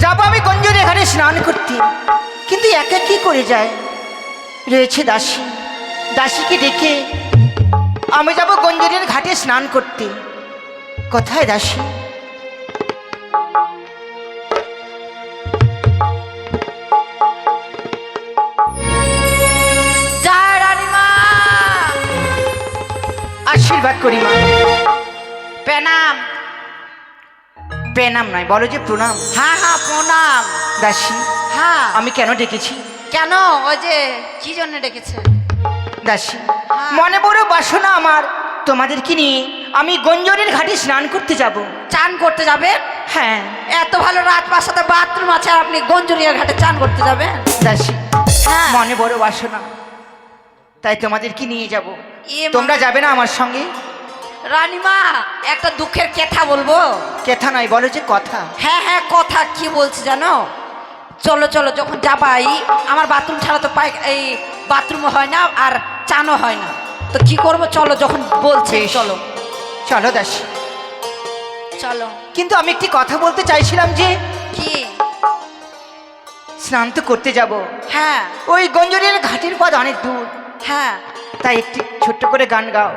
যাবো আমি গঞ্জরি ঘাটে স্নান করতে, কিন্তু একা কি করে যায়? রয়েছে দাসী, দাসীকে ডেকে আমি যাব গঞ্জরির ঘাটে স্নান করতে। কোথায় দাসী? জয় রানীমা। আশীর্বাদ করি মা। প্রণাম। প্রণাম নয়, বলো যে প্রণাম। হ্যাঁ হ্যাঁ প্রণাম। দাসী, হ্যাঁ আমি কেন ডেকেছি? কেন? ওই যে কি জন্য ডেকেছে? দাসী, হ্যাঁ। মনে বড় বাসনা আমার, তোমাদেরকে নিয়ে আমি গঞ্জরির ঘাটে স্নান করতে যাব। চান করতে যাবেন? হ্যাঁ এত ভালো রাজপ্রাসাদে বাথরুম আছে আর আপনি গঞ্জরিয়া ঘাটে চান করতে যাবেন? দাসী, হ্যাঁ। মনে বড় বাসনা, তাই তোমাদেরকে নিয়ে যাব। এ মা। তোমরা যাবে না আমার সঙ্গে? রানীমা, একটা দুঃখের কথা বলবো। কথা নয়, বলো যে কথা। হ্যাঁ হ্যাঁ কথা। কি বলছি জানো? চলো চলো, যখন যাবাই আমার বাথরুম ছাড়া তো এই বাথরুমও হয় না আর চানও হয় না, তো কি করবো? চলো, যখন বলছে বেশ। চলো। চলো দাসী। চলো। কিন্তু আমি একটি কথা বলতে চাইছিলাম যে কি? স্নান তো করতে যাব, হ্যাঁ ওই গঞ্জরির ঘাটের পথ অনেক দূর, হ্যাঁ। তাই একটি ছোট্ট করে গান গাও,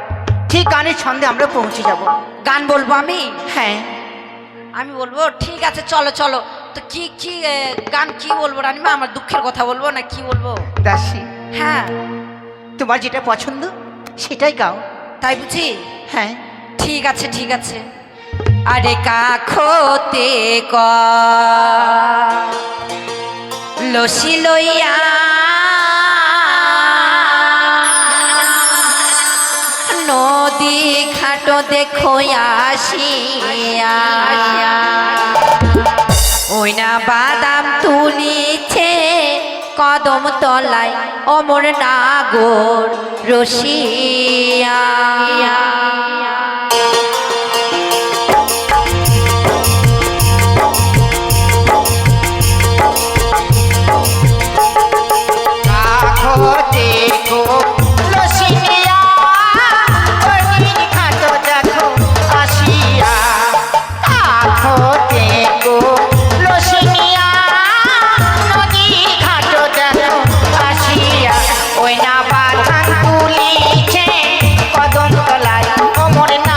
ঠিক গানের ছন্দে আমরা পৌঁছে যাব। গান বলবো আমি? হ্যাঁ আমি বলবো, ঠিক আছে চলো চলো। তো কি কি গান কি বলবো রানীমা? আমার দুঃখের কথা বলবো না কি বলবো? দাসী, হ্যাঁ। তোমার যেটা পছন্দ সেটাই গাও। তাই বুঝি? হ্যাঁ ঠিক আছে ঠিক আছে। আরে কাখতে ক লসি লইয়া নদী ঘাট দেখো আসিয়া, ওই না বাদাম তুলিছে কদম তলায় অমর নাগর রসিয়া। ওই না বাঁধান তুলিছে কদম তলায় অমর না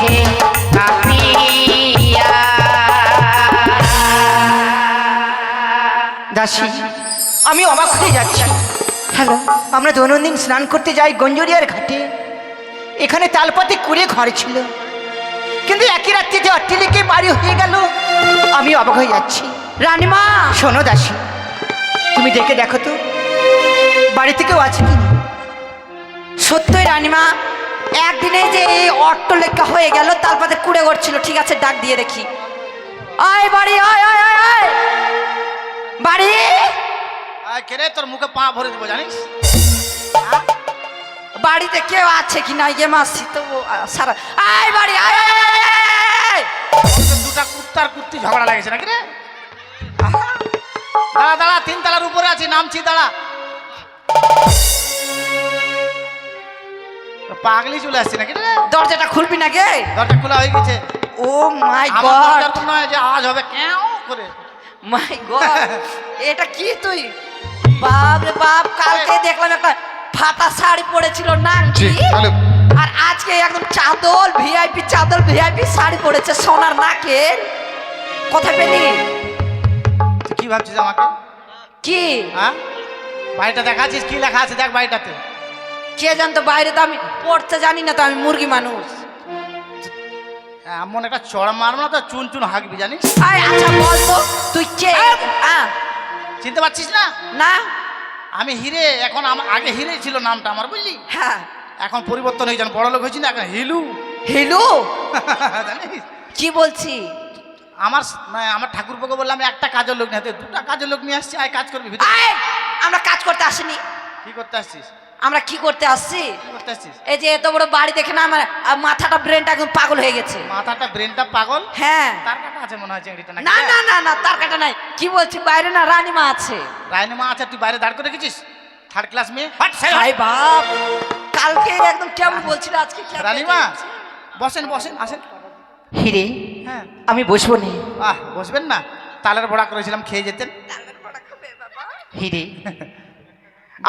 উঠেছে কাঁপিয়া। দাসী, আমি অবাক হয়ে যাচ্ছি। হ্যালো, আমরা দৈনন্দিন স্নান করতে যাই গঞ্জরিয়ার ঘাটে। এখানে তালপাতে কুড়ে ঘর ছিল, কিন্তু একই রাত্রিতে অট্টালিকে বাড়ি হয়ে গেল। আমি অবাক হয়ে যাচ্ছি। রানীমা, শোনো দাসী, তুমি দেখে দেখো তো বাড়িতে কেউ আছে কি না। সত্যই রানীমা, একদিনে যে এই অট্টলেখা হয়ে গেল, তারপরে কুড়ে ঘর ছিল। ঠিক আছে, ডাক দিয়ে দেখি। আয় বাড়ি, আয় আয় আয় আয় বাড়ি। কেরে তোর মুখে পা ভরে দেবো জানিস। বাড়িতে কেউ আছে কি না ইয়ে মাসি তো সারা। আয় বাড়ি, আয় আয় আয় আয়, আয়। দুটা কুত্তার কুত্তি ঝগড়া লাগেছে নাকি রে? দাঁড়া দাঁড়া, 3 তলার উপরে আছি, নামছি, দাঁড়া। পাগলি চলে আসছি নাকি রে? দরজাটা খুলবি না গে? দরজা খোলা হয়ে গেছে। ও মাই আমার গড, দরজার তো নয় যে আওয়াজ হবে কেউ করে। মাই গড, এটা কি তুই? বাপ রে বাপ, কালকে দেখলাম একটা ফাটা শাড়ি পরেছিল নাকি, আর আজকে একদম চাদর ভিআইপি, চাদর ভিআইপি শাড়ি পরেছে সোনার নাকের। কোথায় পেলি? তুই কি ভাবছিস আমাকে? কি হ্যাঁ, বাড়িটা দেখাচ্ছিস, কি লেখা আছে দেখ বাড়িটাতে। কে জানতো? বাইরে তো আমি পড়তে জানি না, তো আমি মুরগি মানুষ। এমন একটা চড় মারবো না তো চুন চুন হাঁকবি জানিস। আয় আচ্ছা বল তো তুই কে? চিনতে পারছিস না? না। আমি হিরে। এখন আগে হিরে ছিল নামটা আমার, বুঝলি? হ্যাঁ। এখন পরিবর্তন হয়ে যান, বড় লোক হয়েছি না, এখন হিলু। হিলু? জানিস কি বলছি? আমার ঠাকুরপোকে বললাম একটা কাজের লোক নিয়ে, দুটা কাজের লোক নিয়ে আসছি, আয় কাজ করবি ভিতরে। আয়, আমরা কাজ করতে আসিনি। কি করতে আসছিস? আমরা কি করতে আসছি? কি করতে আসছিস? এই যে এত বড় বাড়ি দেখে না আমার মাথাটা ব্রেনটা একদম পাগল হয়ে গেছে। মাথাটা ব্রেনটা পাগল। হ্যাঁ। তার কাটা আছে মনে হয় চিংড়িটা নাকি? না না না না, তার কাটা নাই। কি বলছি, বাইরে না রানীমা আছে। রায়নিমা আছে, তুই বাইরে দাঁড় করে রেখেছিস? 3rd ক্লাস মেয়ে। হাই বাপ, কালকে একদম কেমন বলছিল, আজকে কেমন? রানীমা বসেন বসেন, আসেন। হিরে, হ্যাঁ, আমি বসবো নি। বসবেন না? তালের বড়া করেছিলাম, খেয়ে যেতেন। হিরে,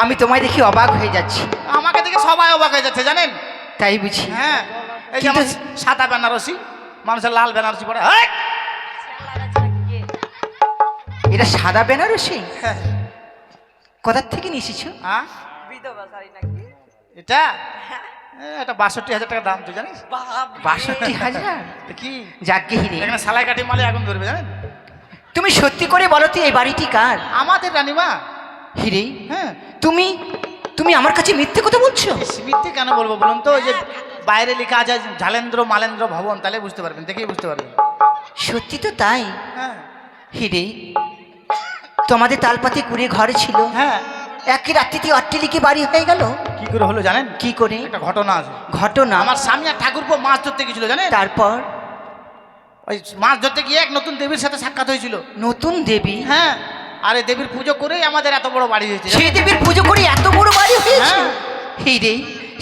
আমি তোমায় দেখি অবাক হয়ে যাচ্ছি। আমাকে দেখে সবাই অবাক হয়ে যাচ্ছে জানেন। তাই বুঝি? হ্যাঁ, এই যে কিন্তু- আমার সাদা বেনারসি, মানুষের লাল বেনারসি পরে। হেই! এটা সাদা বেনারসি? হ্যাঁ। কোথার থেকে নিয়ে এসেছো? হ্যাঁ? এটা এটা 62,000 টাকা দাম, তুই জানিস? 62,000? তো কি যাকে হিরে, এখানে সালাই কাঠি মালে আগুন ধরবে জানেন। তুমি সত্যি করে বলো তো এই বাড়িটি কার? আমাদের রানীমা। হিরে, হ্যাঁ। তুমি তুমি আমার কাছে মিথ্যে কথা বলছো? মিথ্যে কেন বলবো বলুন তো? ওই যে বাইরে লেখা আছে ঝালেন্দ্র মালেন্দ্র ভবন, তাহলে বুঝতে পারবেন, দেখেই বুঝতে পারবেন। সত্যি তো তাই। হ্যাঁ হিরে, তোমাদের তালপাতে কুড়ে ঘর ছিল, হ্যাঁ। একই রাত্রিতে অট্টালিকে বাড়ি হয়ে গেল। কি করে হলো জানেন? কি করে? একটা ঘটনা আছে। ঘটনা? আমার স্বামী আর ঠাকুরপো মাছ ধরতে গেছিল জানেন। তারপর? ওই মাছ ধরতে গিয়ে এক নতুন দেবীর সাথে সাক্ষাৎ হয়েছিল। নতুন দেবী? হ্যাঁ, আর এই দেবীর পুজো করেই আমাদের এত বড় বাড়ি হয়েছে। সেই দেবীর পুজো করে এত বড় বাড়ি হয়েছে? হ্যাঁ। হিরে,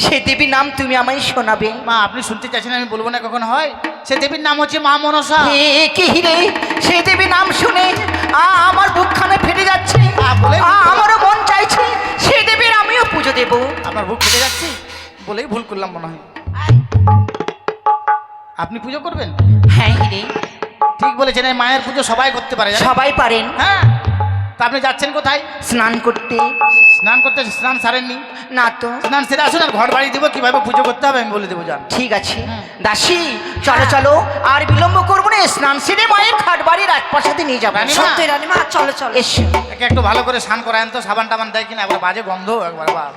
সে দেবীর নাম তুমি আমায় শোনাবে? মা, আপনি শুনতে চাইছেন, আমি বলবো না কখন হয়? সে দেবীর নাম হচ্ছে মা মনসা। হে কি হিরে, সে দেবীর নাম শুনে আমার বুকখানে ফেটে যাচ্ছে। আমারও মন চাইছে সে দেবীর আমিও পুজো দেব। আপনার বুক ফেটে যাচ্ছে বলেই ভুল করলাম মনে হয়। আপনি পুজো করবেন? হ্যাঁ হিরে, ঠিক বলেছেন, এই মায়ের পুজো সবাই করতে পারে জানেন? সবাই পারেন। হ্যাঁ। তা আপনি যাচ্ছেন কোথায়? স্নান করতে। স্নান করতে? স্নান সারেননি? না তো। স্নান সেরে আসুন, আর ঘর বাড়ি দেবো, কিভাবে পুজো করতে হবে আমি বলে দেবো, যান। ঠিক আছে দাসী, চলো চলো, আর বিলম্ব করবো না, স্নান সেরে মায়ের খাট বাড়ির রাজপ্রাসাদে নিয়ে যাবো। রানীমা। সত্যি রানীমা, চলো চলো। এসো। একে একটু ভালো করে স্নান করায়েন তো, সাবান টাবান দেয় কিনা, একবার বাজে গন্ধ একবার।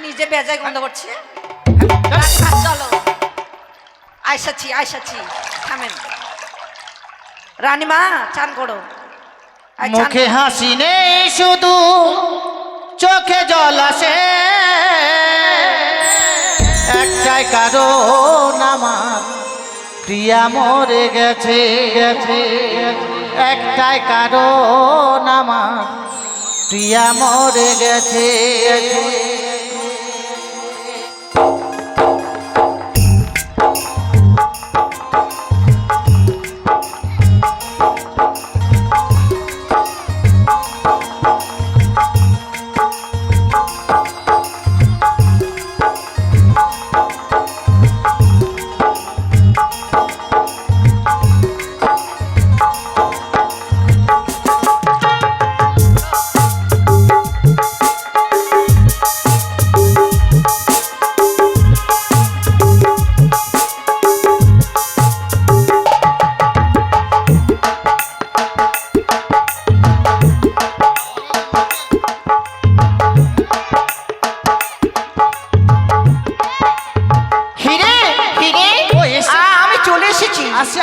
নিজে বেজায় গন্ধ করছে। চলো, আইসাছি আইসাছি, থামেন। রানীমা, চান করো। আয়, চান মুখে করো। হাসি নেই, শুধু চোখে জল আসে, একটাই কারণ আমার প্রিয়া মরে গেছে, একটাই কারণ আমার প্রিয়া মরে গেছে।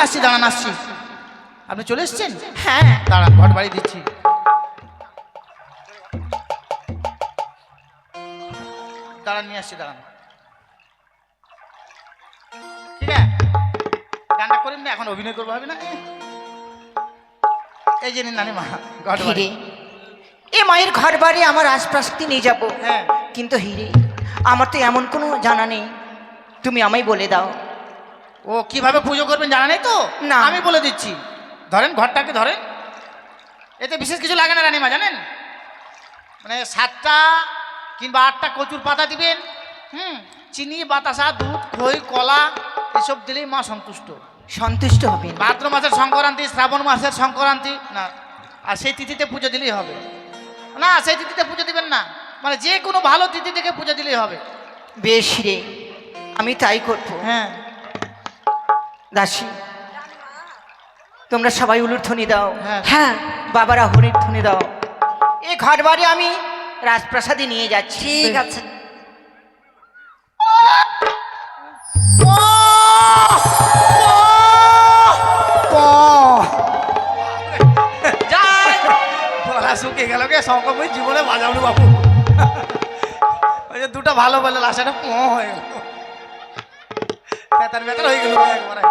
আসছি, দাঁড়ান আসছি। আপনি চলে এসছেন? হ্যাঁ দাঁড়ান, ঘট বাড়ি দিচ্ছি। দাঁড়ান, নিয়ে আসছি, দাঁড়ান। ঠিক আছে, গানটা করিম না, এখন অভিনয় করবো, হবে না? এই যে নিন নানি মা, ঘট বাড়ি। হিরে, এ মায়ের ঘর বাড়ি আমার আশপাশটি নিয়ে যাব, হ্যাঁ। কিন্তু হিরে আমার তো এমন কোনো জানা নেই, তুমি আমায় বলে দাও। ও কিভাবে পুজো করবেন জানা নেই তো? না। আমি বলে দিচ্ছি। ধরেন ঘরটাকে, ধরেন। এতে বিশেষ কিছু লাগে না রানীমা, জানেন? মানে 7টা কিংবা 8টা কচুর পাতা দিবেন, চিনি, বাতাসা, দুধ, খই, কলা এসব দিলেই মা সন্তুষ্ট। সন্তুষ্ট হবেন? ভাদ্র মাসের সংক্রান্তি, শ্রাবণ মাসের সংক্রান্তি না, আর সেই তিথিতে পুজো দিলেই হবে। না, সেই তিথিতে পুজো দিবেন না, মানে যে কোনো ভালো তিথি থেকে পুজো দিলেই হবে। বেশ রে, আমি তাই করবো। হ্যাঁ। দাসী, তোমরা সবাই উলুধ্বনি দাও। হ্যাঁ। হ্যাঁ, বাবারা হরির ধ্বনি দাও। এই ঘর বাড়ি আমি রাজপ্রাসাদে নিয়ে যাচ্ছি। ঠিক আছে। যাই। গলা শুকিয়ে গেল কে, শঙ্কর জীবনে বাজাবনি বাবু। ওই যে দুটো ভালো বলে লাস্টে পো হয়ে গেল, বেতার বেতার হয়ে গেল একবারে।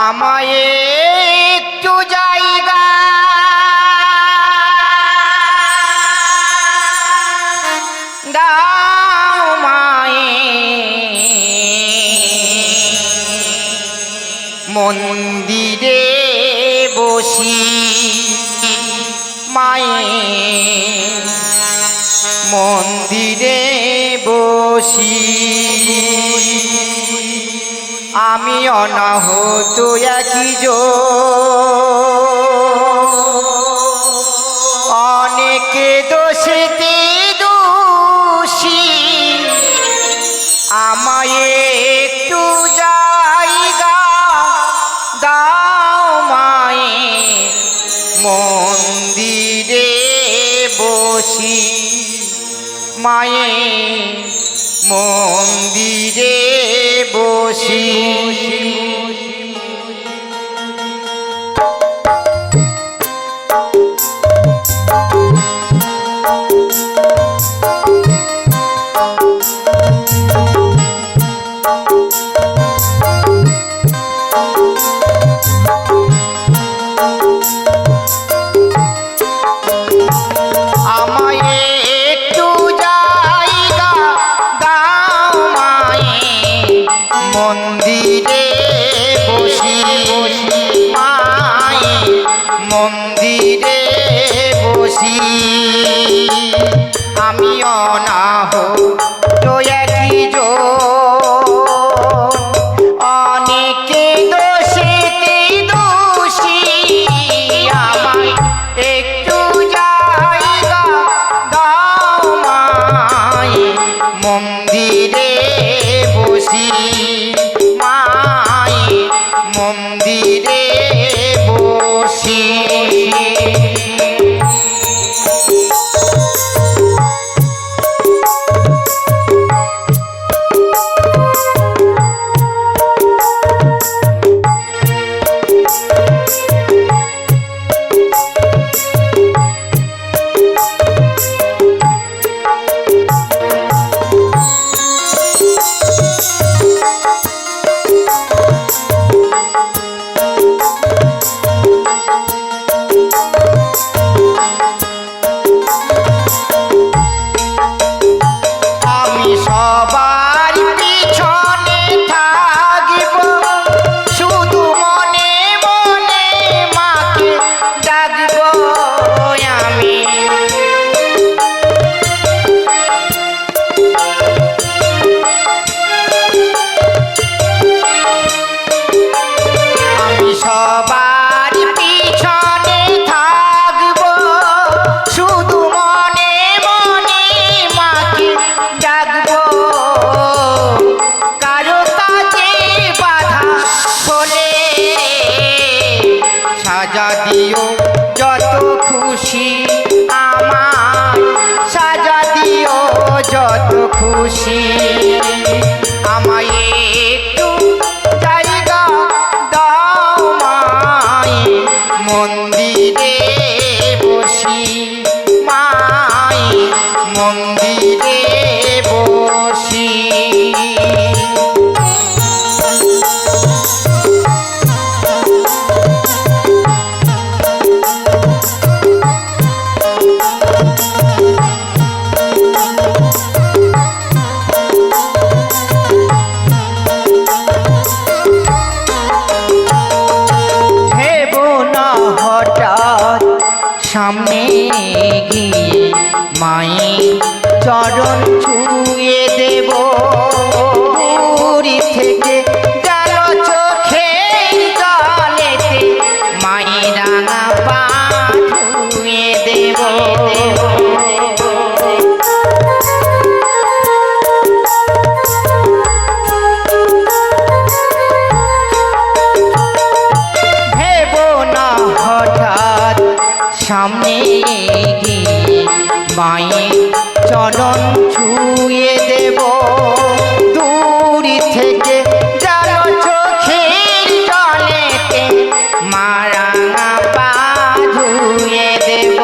আমায় একটু জায়গা দাও মায়ে, মন্দিরে বসি মায়ে, মন্দিরে বসি আমি অনাহত একই অনেকে দোষেতে দোষী, আমায় একটু জায়গা দাও মায়ে, মন্দিরে বসি মায়ে, মন্দিরে বসি। মন্দিরে বসি মায়ে, মন্দিরে বসি আমি অনাহত একই অনেকে দোষেতে দোষী, আমায় একটু জায়গা দাও মায়ে, মন্দিরে বসি মায়ে, মন্দিরে বসি। খুশি আমায় একটু জায়গা দাও মাই মন্দিরে বসি মাই মন্দিরে বসি সামনে গিয়ে মায়ের চরণ ছুঁয়ে দেব পুরী থেকে গেল চোখে জলেতে মায়ের রাঙা পা ধুয়ে দেব সামনে গিয়ে মায়ের চরণ ছুঁয়ে দেব দূরি থেকে যেন চোখের জলেতে মারাঙা পা ধুয়ে দেব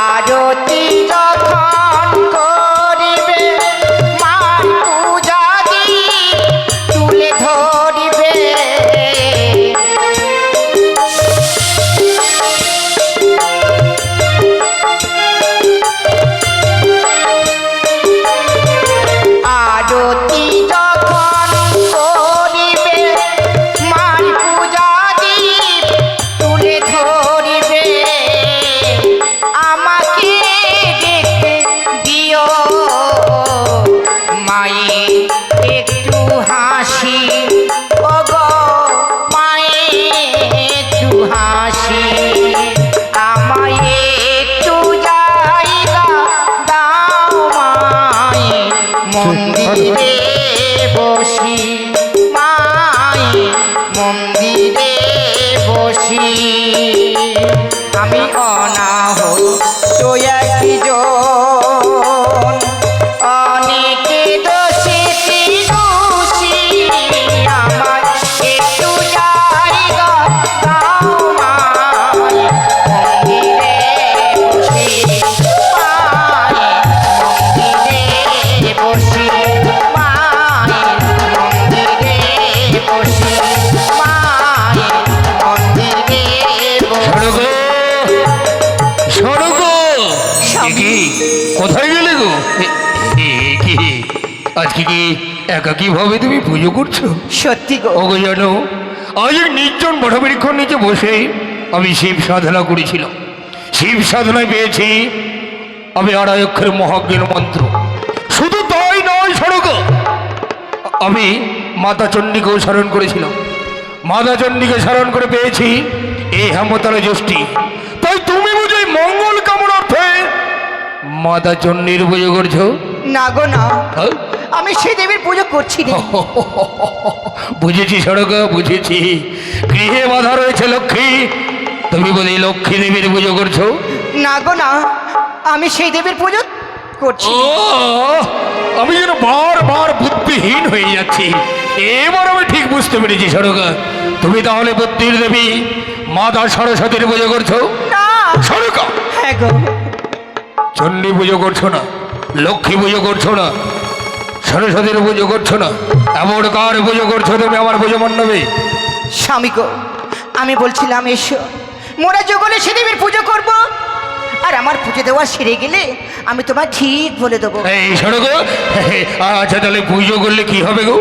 আরতি যখন করিবে মার পূজা দীপ তুলে ধরিবে আরতি যখন করিবে মার পূজা দীপ তুলে ধরিবে আমাকে দেখতে দিও মায়ে একটু হাসি ওগো মায়ে একটু হাসি আমায় একটু জায়গা দাও মায়ে মন্দিরে বসি মাই মন্দিরে বসি আমি অনাহত একজন অনেকে দোষী দোষী আমার একটু জায়গা দাও মাই মন্দিরে বসি মাই মন্দিরে বসি কোথায় গেলে গো? আজকে কি একাকী ভাবে তুমি পুজো করছো? সত্যি গো ওগো জানো, আজ এক নির্জন বটবৃক্ষর নিচে বসে আমি শিব সাধনা করেছিলাম। শিব সাধনায় পেয়েছি আমি 2.5 অক্ষরের মহাজ্ঞান মন্ত্র। শুধু তাই নয় সড়ক, আমি মাতা চণ্ডীকেও স্মরণ করেছিলাম। মাতা চণ্ডীকে স্মরণ করে পেয়েছি এই হেমতারা জ্যোষ্ঠী। তাই তুমি বুঝি মঙ্গল কামনার্থে মাতা চণ্ডীর পুজো করছো? না গো না, আমি সেই দেবীর পুজো করছি না। বুঝেছি সড়ক, বুঝেছি। গৃহে বাধা রয়েছে লক্ষ্মী, তুমি বলি লক্ষ্মী দেবীর পুজো করছো? না গো না, আমি সেই দেবীর পুজো করছি। ও, আমি যেন বারবার বুদ্ধিহীন হয়ে যাচ্ছি। এবার আমি ঠিক বুঝতে পেরেছি সড়ক, তুমি তাহলে বুদ্ধির দেবী মাতা সরস্বতীর পুজো করছো? না সড়ক, হ্যাঁ গো, চণ্ডী পুজো করছো না, লক্ষ্মী পুজো করছো না, সরস্বতীর পুজো করছো না, এমন কার পুজো করছো তুমি আমার পুজো মণ্ডপে? স্বামী গো, আমি বলছিলাম এসো মোরা যুগলে সে দেবীর পুজো করব, আর আমার পুজো দেওয়া সেরে গেলে আমি তোমায় ঠিক বলে দেবো। এই শোনো গো, আচ্ছা তাহলে পুজো করলে কি হবে গো?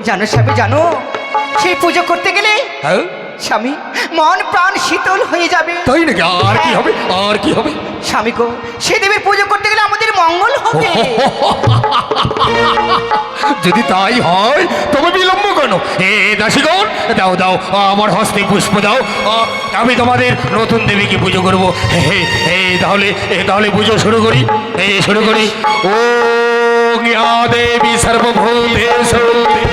জানো স্বামী, জানো সেই পুজো করতে গেলে হ্যাঁ স্বামী মন প্রাণ শীতল হয়ে যাবে। তাই নাকি? আর কি হবে? আর কি হবে? স্বামী গো, সেই দেবীর পুজো করতে গেলে আমাদের মঙ্গল হবে। যদি তাই হয় তবে বিলম্ব কেন? দাসীগণ, দাও দাও আমার হস্তে পুষ্প দাও, আমি তোমাদের নতুন দেবীকে পুজো করবো। তাহলে তাহলে পুজো শুরু করি। শুরু করি। ও দেবী সর্বভূতেষু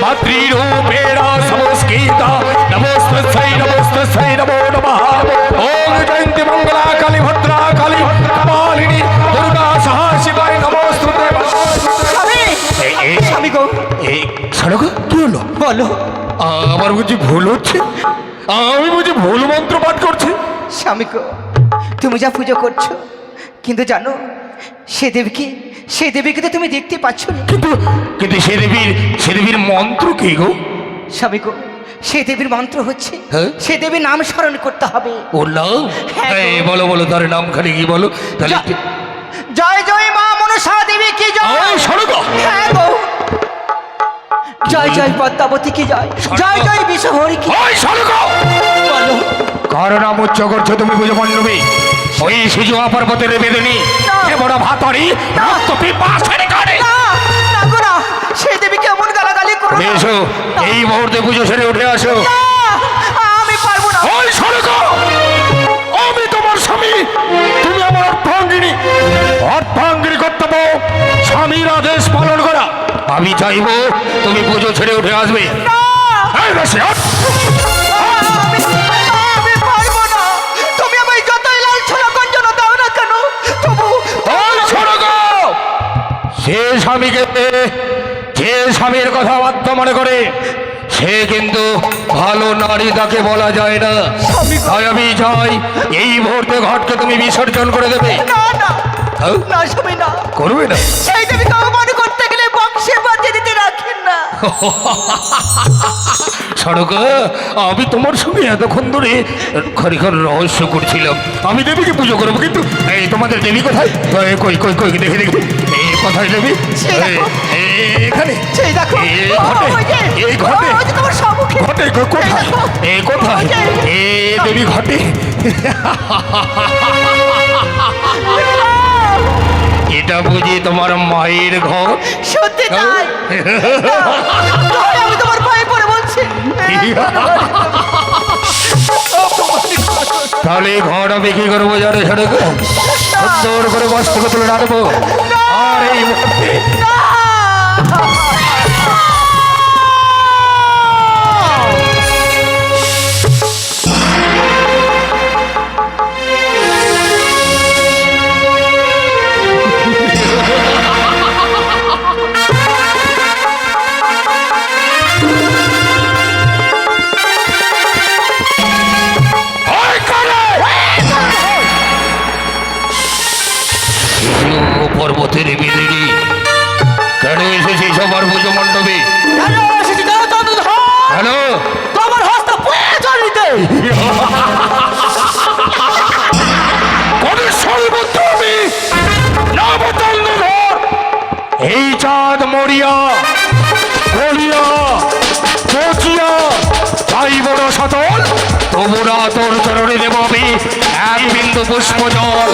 মাতৃরূপেণ সংস্থিতা নমস্তস্যৈ নমস্তস্যৈ নমো নমঃ। ওম জয়ন্তি মঙ্গলা কালী ভদ্রা কালী কপালিনী দুর্গা সহা শিবায় নমস্তুতে। কেন গো? কি হলো? বলো। আমার বুঝি ভুল হচ্ছে? আমি বুঝি ভুল মন্ত্র পাঠ করছি? স্বামী গো, তুমি যা পুজো করছো, কিন্তু জানো সে দেবীকে তো তুমি দেখতে পাচ্ছ না। কিন্তু কিন্তু সে দেবীর মন্ত্র কি গো? স্বামী গো, সে দেবীর মন্ত্র হচ্ছে, হ্যাঁ? সে দেবীর নাম স্মরণ করতে হবে। ও নাম? হ্যাঁ গো। এই বলো বলো, তার নাম খালি কি বলো তাহলে? জয় জয় মা মনসা দেবী কি জয়। শোনো গো। হ্যাঁ গো। জয় জয় পদ্মাবতী কি জয়, জয় জয় বিশ্বহরি কি। ওই শোনো গো। বলো। কার নাম উচ্চ করছো তুমি পুজো মণ্ডপে? ওই শিশু পর্বতের বেদনী না। এ বড় ভাতারি রক্ত পিপাসের কারণে। না না গো না, সে দেবী কেমন গালাগালি করো তুমি না। এসো, এই মুহূর্তে পুজো সেরে উঠে আসো। না, আমি পারবো না। ওই শোনো গো, আমি তোমার স্বামী, তুমি আমার অর্ধাঙ্গিনী। অর্ধাঙ্গিনী কর্তব্য স্বামীর আদেশ পালন করা। আমি চাইবো তুমি পুজো ছেড়ে উঠে আসবে। না, এই বসে, ওঠ। আমি পারবো না। তুমি আমায় যতই লাঞ্ছনা গঞ্জনা দাও না কেন, তবু ওই শোনো গো, যে স্বামীর কথা বাধ্য মনে করে সে কিন্তু ভালো নারী, তাকে বলা যায় না। তাই আমি চাই এই মুহূর্তে ঘটকে তুমি বিসর্জন করে দেবে। না না হ্যাঁ? না স্বামী না, করবে না? সেই দেবীকে অপমান করতে গেলে বংশে বাঁধে দিতে রাখেন না। সড়ক, আমি তোমার সঙ্গে এতক্ষণ ধরে খরিখর রহস্য করছিলাম। আমি দেবীকে পুজো করবো, কিন্তু এই তোমাদের দেবী কোথায়? এই, কই কই কই, দেখে দেখি এই কোথায় দেবী? সেই দেখো। এখানে সেই দেখো, এই ঘটে, ওই যে, এই ঘটে, ওই যে তোমার সম্মুখে। ঘটে কোথায়? এই দেখো। এই কোথায়? ওই যে। এই দেবী ঘটে। এটা বুঝি তোমার মায়ের ঘর? সত্যি তাই। তাই আমি তোমার পায়ে পড়ে বলছি। তাহলে এই ঘর আমি কি করবো জানো সড়ক? সুন্দর করে বস্ত্র তুলে রাখবো। আর এই মুহূর্তে পর্বতের বেদিনী কেন এসেছি সবার পুজো মণ্ডপে? হ্যালো, তোমার হস্ত পুয়ে চলিতে। এই চাঁদ মরিয়া গলিয়া পচিয়া তাই বড় সতল, তবু না তোর চরণে দেব আমি এক বিন্দু পুষ্প জল।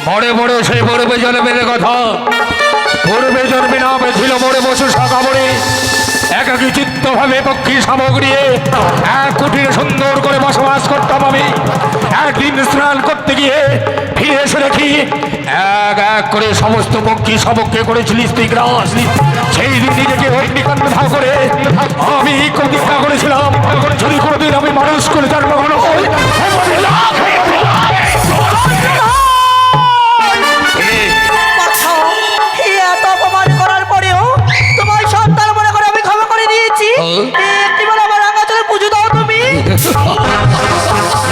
মরে মরে সেই পূর্বে জন্মের কথা, পূর্বে জন্মে নাম ছিল মরে বসু শাখা মরে একাকী চিত্তভাবে পক্ষী সামগ্রী এক কুটিরে সুন্দর করে বসবাস করতাম আমি। একদিন স্নান করতে গিয়ে ফিরে এসে দেখি এক এক করে সমস্ত পক্ষী সবককে করেছিল স্ত্রীগ্রাস। সেই দিন নিজেকে অগ্নিকাণ্ড ধাও করে আমি প্রতিজ্ঞা করেছিলাম, যদি কোনোদিন আমি মানুষ করে জন্মগ্রহণ হই এত অপমান করার পরেও তোমার সন্তান মনে করে আমি ক্ষমা করে দিয়েছি। একটিবার আমার রাঙা চলে পুজো দাও তুমি।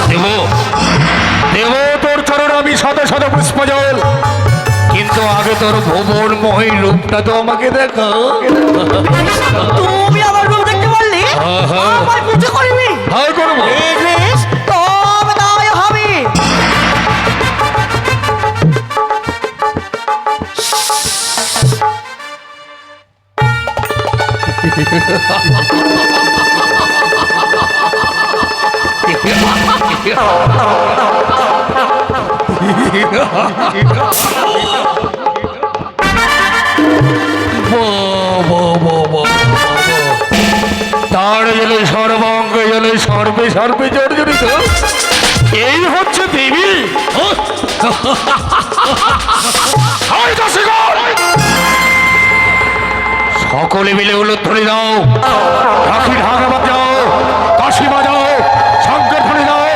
দেব দেব তোর চরণ আমি শত শত পুষ্প জল, কিন্তু আগে তোর ভুবনময় রূপটা তো আমাকে দেখা। তুমি আমার রূপ দেখতে পারলি, আমার পুজো করবি। হ্যাঁ করবো। বেশ, তবে তাই হবে। তার জন্য সর্বাঙ্গ জন্য সর্বে সর্বে জর্জরিত এই হচ্ছে দেবী। সকলে মিলে উলুধ্বনি দাও, রাখি ঢাকা বাজাও, কাশি বাজাও, শঙ্কর ধ্বনি দাও,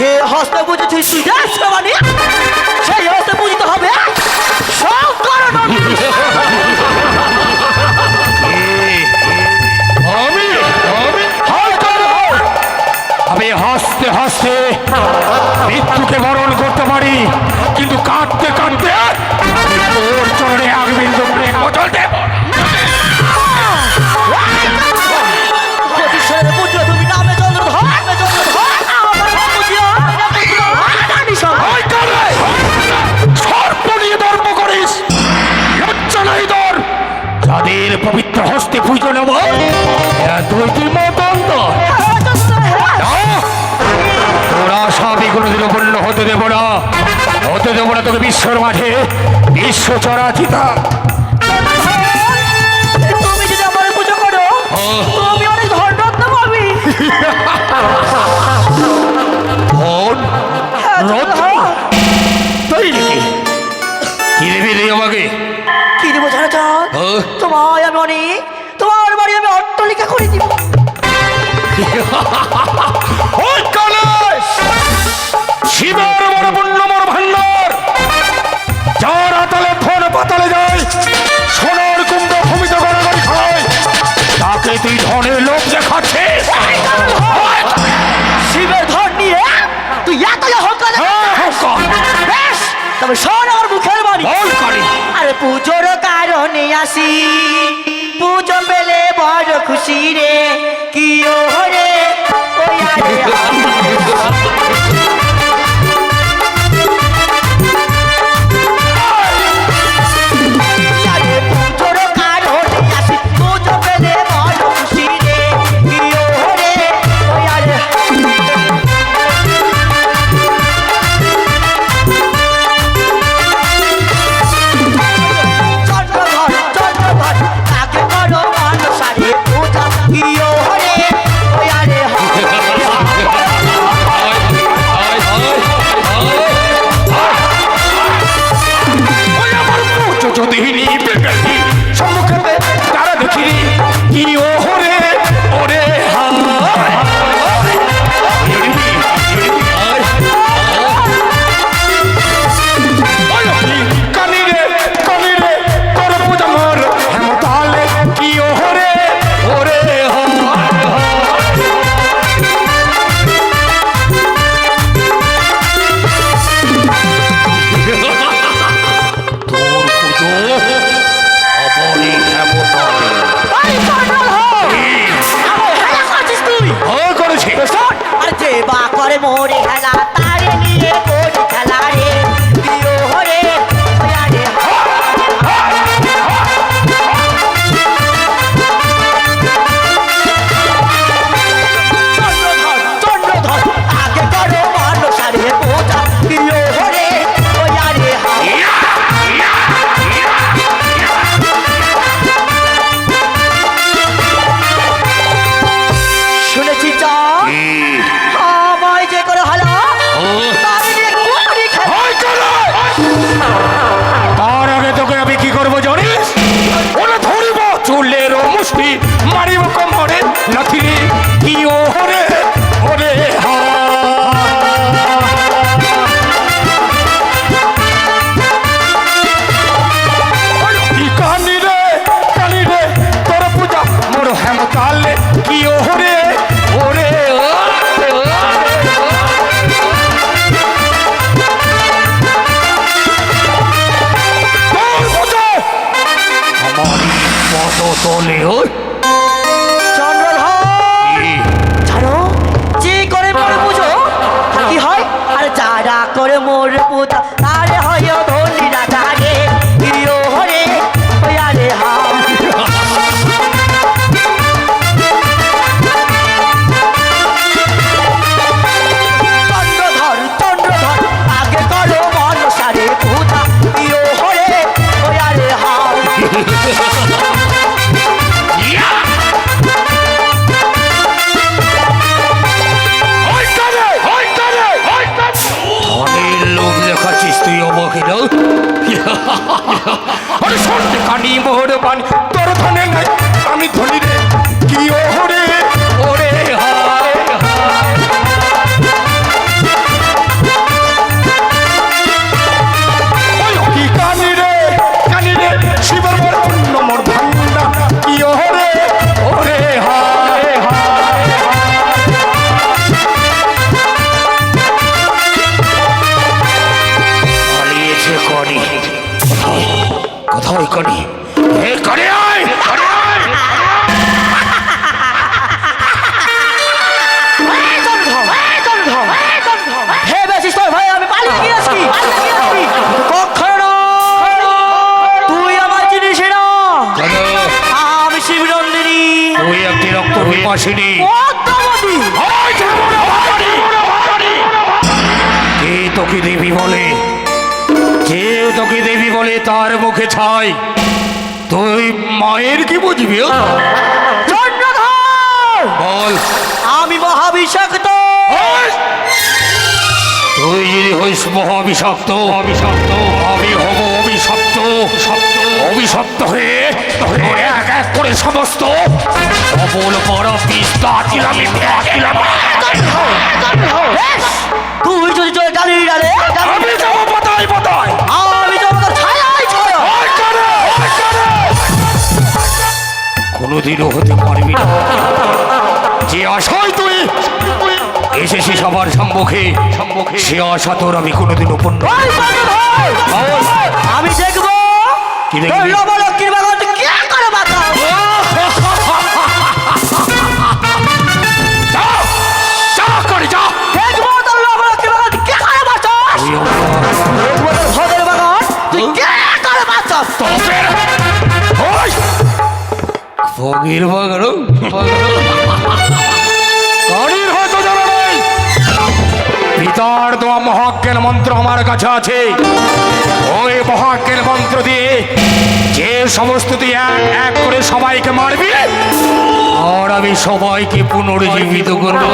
যে হস্তে বুঝেছিস তুই যাস মানে সেই হস্তে বুঝতে হবে শঙ্কর নন্দী। আমি আমি হাসতে হাসতে মৃত্যুকে বরণ করতে পারি, কিন্তু কাঁদতে কাঁদতে আমি তোর চরণে আগ বিন্দু করে বদল দেব। প্রতিশ্রুতির পুত্র তুমি নামে চন্দ্রধর, নামে চন্দ্রধর, আমার বাবুজিও, রানী সব। সর্প নিয়ে ধর্ম করিস, লজ্জা নাই তোর? যাদের পবিত্র হস্তে পুজো নেব তুই মতন্ত তোরা সবই কোনোদিনও পূর্ণ হতে দেব না, হতে দেব না তোকে বিশ্বর মাঝে বিশ্ব চরাচিতা। তুমি যদি আমার পুজো করো তুমি অনেক ধনরত্ন পাবি। তাই নাকি? কি দেবে রে আমাকে? কি দেবো জানো চাঁদ? তোমায় আমি অনেক, তোমার বাড়ি আমি অট্টালিকা করে দিব। শিবের বড় পুণ্য মোর ভান্ডার, যার আতালে ধন পাতালে যায়, সোনার কুম্ভ ভূমিতে গড়াগড়ি খায়, তাকে তুই ধনের লোক দেখাচ্ছিস? শিবের ধন নিয়ে তুই এত অহংকার বেশ, তবে শোন আমার মুখের বাড়ি। আরে পুজোর কারণে আসি, পুজো পেলে বড় খুশি রে, কি ওরে ওই আরে আরে পুজোর কারণে আসি, পুজো পেলে বড় খুশি রে, কি ওরে ওই আরে চন্দ্রধর চন্দ্রধর কাকে করো মানুষারে পূজা, কি ওরে ওই আরে সম্মুখে তারা দেখিনি কি ওরে ওরে কানিরে কানিরে তোর পূজা মোর হেমতালে কি ওরে ওরে তোর পুজো অপরি হেমতালে করেছি। আর যে বা করে মোরে খেলা তারে নিয়ে কোটি খেলা রে, কি ওরে ওই আরে চন্দ্রধর চন্দ্রধর আগে করো মানুষারে পূজা, কি ওরে ওই আরে শুনেছি চা আমায় যে করে হলো তারে নিয়ে কোটি খেলা। তার আগে তোকে আমি কি করবো জানিস? ওরা ধরিব চুলের মুষ্টি, মারিব কোমরে লাথি, কি ওরে ওরে কানি রে কানি রে তোর পূজা মোর হেমতালে কি ওরে ওরে তলে ওই চন্দ্রধর জানো যে করে মোর পুজো তা কি হয়? আর যারা করে মোর পূজা তারে হয় ধনী রাজা রে, কি ওরে ওই আরে চন্দ্রধর চন্দ্রধর আগে করো মনসারে পূজা, কি ওরে ওই আরে ধনের লোক দেখাচ্ছিস তুই অবকে না? আরে সত্যি কানি মোহর পানি তোর ধনে নাই, আমি ধনী রে কি ওরে ওরে হায় হায় হয় কানে এ কানে আয় কানে আয় ভেবেছিস তোর ভাই আমি পালিয়ে গিয়েছি কখনো তুই আমার জিনিস না কেন আমি শিবনন্দিনী তুই একটি রক্ত বিপাসিনী পদ্মাবতী কে তোকে দেবী বলে যে তোকে দেবী বলে তার মুখে ছাই তুই মায়ের কি বুঝবি চন্দ্রধর বল আমি মহাবিষাক্ত তুই যদি হইস মহাবিষাক্ত অভিশপ্ত আমি হব অভিশপ্ত অভিশপ্ত হয়ে এক এক করে সমস্ত অবল বড় বিস্তার আমি তুই যদি চলে ডালি ডালে আমি যাবো বাতায় বাতায় আমি যাবো তোর ছায়ায় ছায়া কোনোদিনও হতে পারবি না যে আশায় তুই এসেছি সবার সম্মুখে সে আশা তোর আমি কোনোদিনও পূর্ণ ওই চন্দ্রধর, আমি দেখবো কি দেখবি? তোর লবলক্ষীর বাগান তুই কে করে বাঁচাও যা যা করে যা দেখবো তোর লবলক্ষীর বাগান তুই কে করে বাঁচাও তুই আমার দেখবো তোর ভোগের বাগান তুই কে করে বাঁচাও তোদের ওই ফকির বাগানো কারির হয়তো জানা নেই পিতার দেওয়া মহাজ্ঞান মন্ত্র আমার কাছে আছে ওই মহাজ্ঞান মন্ত্র দিয়ে যে সমস্ত তুই এক এক করে সবাইকে মারবি আর আমি সবাইকে পুনর্জীবিত করবো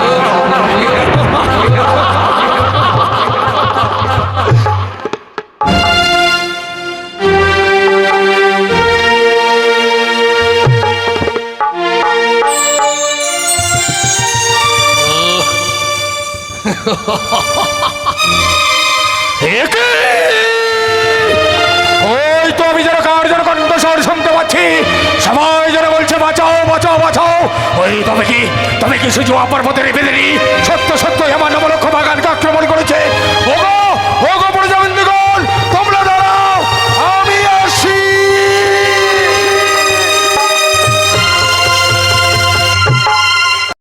একে ওই তো আমি যেন কার যেন কণ্ঠস্বর শুনতে পাচ্ছি সবাই যেন বলছে বাঁচাও বাঁচাও বাঁচাও ওই তবে কি শুধু অপর পথে বেঁধে নি সত্য সত্য আমার নবলক্ষ বাগান